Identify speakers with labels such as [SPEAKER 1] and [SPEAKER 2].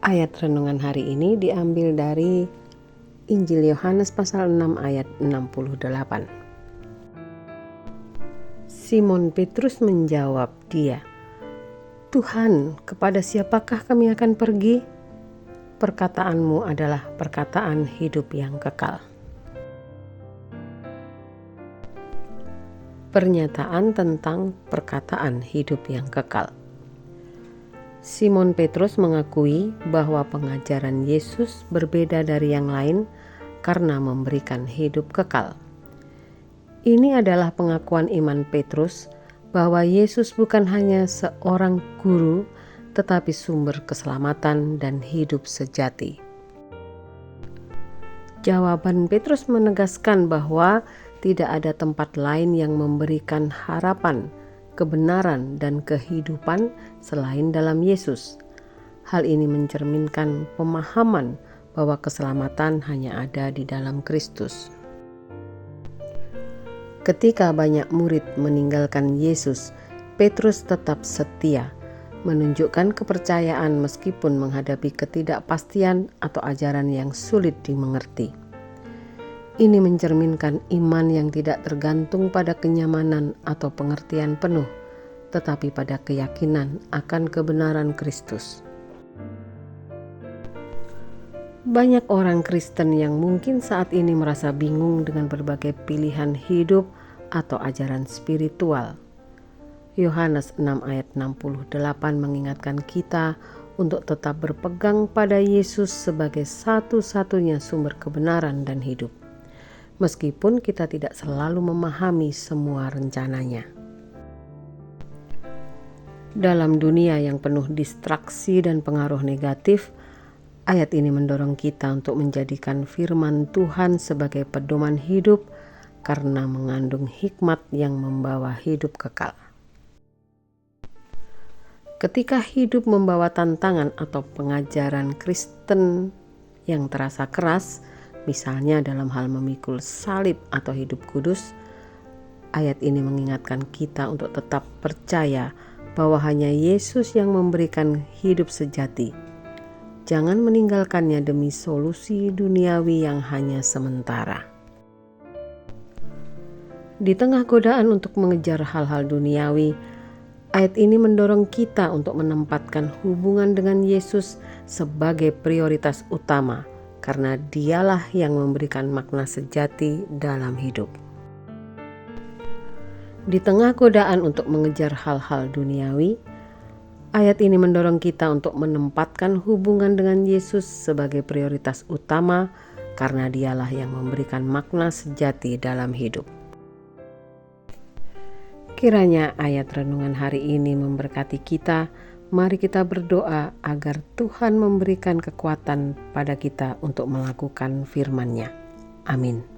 [SPEAKER 1] Ayat renungan hari ini diambil dari Injil Yohanes pasal 6 ayat 68. Simon Petrus menjawab dia, "Tuhan, kepada siapakah kami akan pergi? Perkataanmu adalah perkataan hidup yang kekal." Pernyataan tentang perkataan hidup yang kekal. Simon Petrus mengakui bahwa pengajaran Yesus berbeda dari yang lain karena memberikan hidup kekal. Ini adalah pengakuan iman Petrus bahwa Yesus bukan hanya seorang guru, tetapi sumber keselamatan dan hidup sejati. Jawaban Petrus menegaskan bahwa tidak ada tempat lain yang memberikan harapan, kebenaran, dan kehidupan selain dalam Yesus. Hal ini mencerminkan pemahaman bahwa keselamatan hanya ada di dalam Kristus. Ketika banyak murid meninggalkan Yesus, Petrus tetap setia, menunjukkan kepercayaan meskipun menghadapi ketidakpastian atau ajaran yang sulit dimengerti. Ini mencerminkan iman yang tidak tergantung pada kenyamanan atau pengertian penuh, tetapi pada keyakinan akan kebenaran Kristus. Banyak orang Kristen yang mungkin saat ini merasa bingung dengan berbagai pilihan hidup atau ajaran spiritual. Yohanes 6 ayat 68 mengingatkan kita untuk tetap berpegang pada Yesus sebagai satu-satunya sumber kebenaran dan hidup, meskipun kita tidak selalu memahami semua rencananya. Dalam dunia yang penuh distraksi dan pengaruh negatif, ayat ini mendorong kita untuk menjadikan firman Tuhan sebagai pedoman hidup karena mengandung hikmat yang membawa hidup kekal. Ketika hidup membawa tantangan atau pengajaran Kristen yang terasa keras, misalnya dalam hal memikul salib atau hidup kudus, ayat ini mengingatkan kita untuk tetap percaya bahwa hanya Yesus yang memberikan hidup sejati. Jangan meninggalkannya demi solusi duniawi yang hanya sementara. Di tengah godaan untuk mengejar hal-hal duniawi, ayat ini mendorong kita untuk menempatkan hubungan dengan Yesus sebagai prioritas utama, karena dialah yang memberikan makna sejati dalam hidup. Di tengah godaan untuk mengejar hal-hal duniawi, ayat ini mendorong kita untuk menempatkan hubungan dengan Yesus sebagai prioritas utama karena dialah yang memberikan makna sejati dalam hidup. Kiranya ayat renungan hari ini memberkati kita. Mari kita berdoa agar Tuhan memberikan kekuatan pada kita untuk melakukan firman-Nya. Amin.